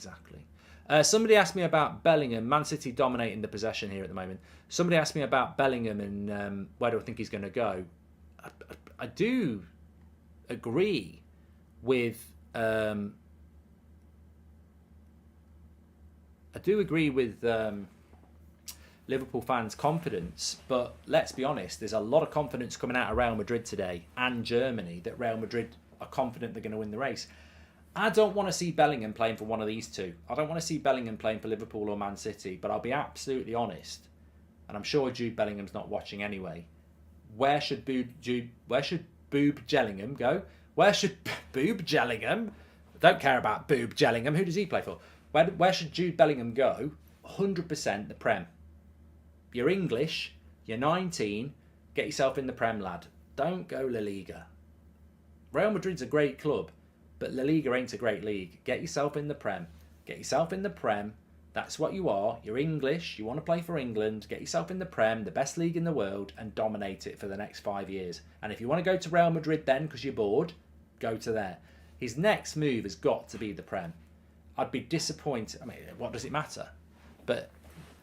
Exactly. Somebody asked me about Bellingham. Man City dominating the possession here at the moment. Somebody asked me about Bellingham and where do I think he's going to go. I do agree with. Liverpool fans' confidence, but let's be honest, there's a lot of confidence coming out of Real Madrid today and Germany that Real Madrid are confident they're going to win the race. I don't want to see Bellingham playing for one of these two. I don't want to see Bellingham playing for Liverpool or Man City, but I'll be absolutely honest, and I'm sure Jude Bellingham's not watching anyway. Where should Boob Jellingham go? Where should Boob Jellingham? I don't care about Boob Jellingham. Who does he play for? Where should Jude Bellingham go? 100% the Prem. You're English, you're 19, get yourself in the Prem, lad. Don't go La Liga. Real Madrid's a great club, but La Liga ain't a great league. Get yourself in the Prem. Get yourself in the Prem. That's what you are. You're English, you want to play for England. Get yourself in the Prem, the best league in the world, and dominate it for the next 5 years. And if you want to go to Real Madrid then because you're bored, go to there. His next move has got to be the Prem. I'd be disappointed. I mean, what does it matter? But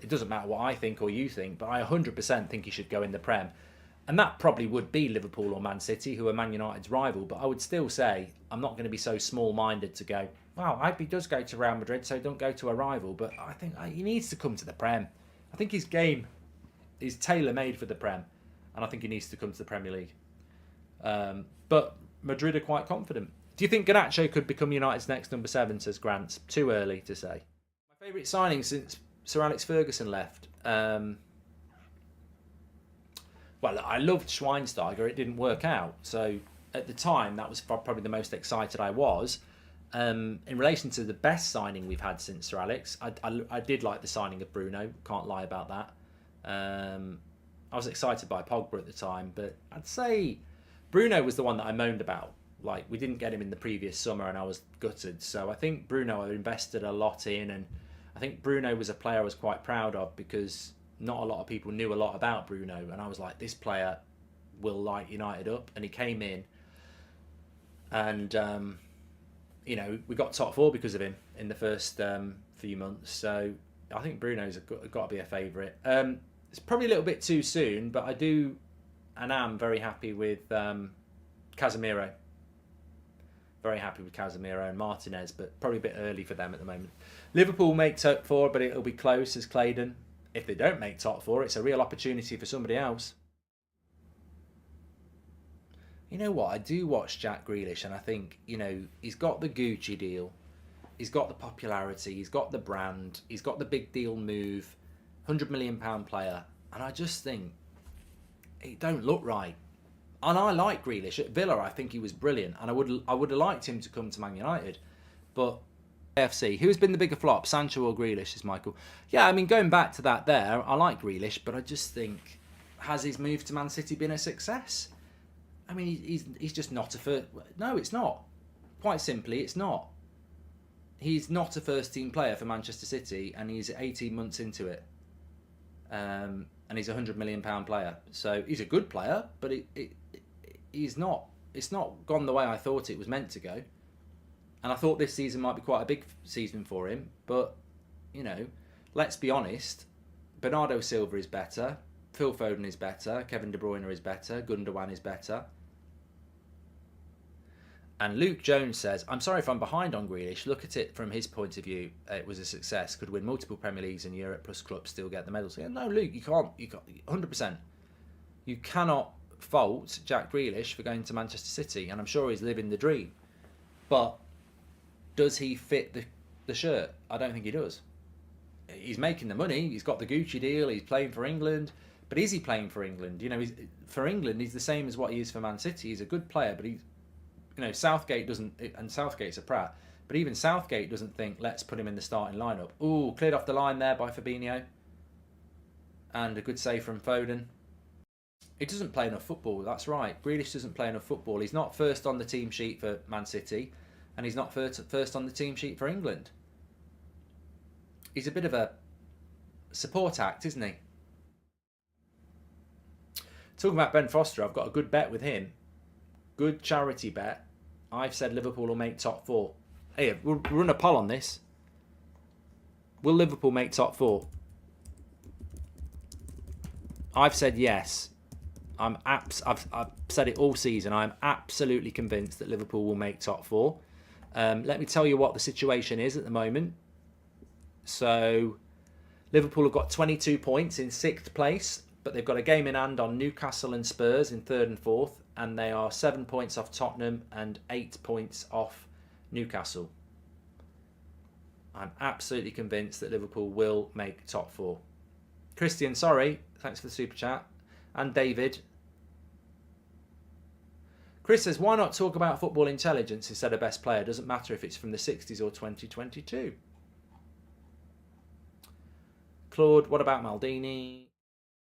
it doesn't matter what I think or you think, but I 100% think he should go in the Prem. And that probably would be Liverpool or Man City, who are Man United's rival. But I would still say I'm not going to be so small-minded to go, well, I hope he does go to Real Madrid, so don't go to a rival. But I think he needs to come to the Prem. I think his game is tailor-made for the Prem. And I think he needs to come to the Premier League. But Madrid are quite confident. Do you think Garnacho could become United's next number 7, says Grant? Too early to say. My favourite signing since Sir Alex Ferguson left. Well, I loved Schweinsteiger. It didn't work out. So at the time, that was probably the most excited I was. In relation to the best signing we've had since Sir Alex, I did like the signing of Bruno. Can't lie about that. I was excited by Pogba at the time, but I'd say Bruno was the one that I moaned about. Like, we didn't get him in the previous summer and I was gutted. So I think Bruno I invested a lot in, and I think Bruno was a player I was quite proud of because not a lot of people knew a lot about Bruno, and I was like, this player will light United up. And he came in and you know, we got top 4 because of him in the first few months. So I think Bruno's got to be a favourite. It's probably a little bit too soon, but I do and am very happy with Casemiro. Very happy with Casemiro and Martinez, but probably a bit early for them at the moment. Liverpool make top 4, but it'll be close as Claydon. If they don't make top 4, it's a real opportunity for somebody else. You know what? I do watch Jack Grealish and I think, you know, he's got the Gucci deal. He's got the popularity. He's got the brand. He's got the big deal move. £100 million player. And I just think it don't look right. And I like Grealish. At Villa, I think he was brilliant. And I would have liked him to come to Man United. But AFC, who's been the bigger flop, Sancho or Grealish, is Michael? Yeah, I mean, going back to that there, I like Grealish, but I just think, has his move to Man City been a success? I mean, he's just not a first... No, it's not. Quite simply, it's not. He's not a first-team player for Manchester City, and he's 18 months into it. And he's a £100 million player. So he's a good player, but he's not. It's not gone the way I thought it was meant to go. And I thought this season might be quite a big season for him. But, you know, let's be honest. Bernardo Silva is better. Phil Foden is better. Kevin De Bruyne is better. Gundogan is better. And Luke Jones says, I'm sorry if I'm behind on Grealish. Look at it from his point of view. It was a success. Could win multiple Premier Leagues in Europe plus clubs, still get the medals. No, Luke, you can't. 100%. You cannot fault Jack Grealish for going to Manchester City. And I'm sure he's living the dream. But does he fit the shirt? I don't think he does. He's making the money. He's got the Gucci deal. He's playing for England. But is he playing for England? You know, for England, he's the same as what he is for Man City. He's a good player, but he's... You know, Southgate doesn't, and Southgate's a prat, but even Southgate doesn't think, let's put him in the starting lineup. Ooh, cleared off the line there by Fabinho. And a good save from Foden. He doesn't play enough football, that's right. Grealish doesn't play enough football. He's not first on the team sheet for Man City, and he's not first on the team sheet for England. He's a bit of a support act, isn't he? Talking about Ben Foster, I've got a good bet with him. Good charity bet. I've said Liverpool will make top 4. Hey, we'll run a poll on this. Will Liverpool make top 4? I've said yes. I've said it all season. I'm absolutely convinced that Liverpool will make top 4. Let me tell you what the situation is at the moment. So Liverpool have got 22 points in 6th place, but they've got a game in hand on Newcastle and Spurs in 3rd and 4th, and they are 7 points off Tottenham and 8 points off Newcastle. I'm absolutely convinced that Liverpool will make top 4. Christian, sorry, thanks for the super chat. And David. Chris says, why not talk about football intelligence instead of best player? Doesn't matter if it's from the 60s or 2022. Claude, what about Maldini?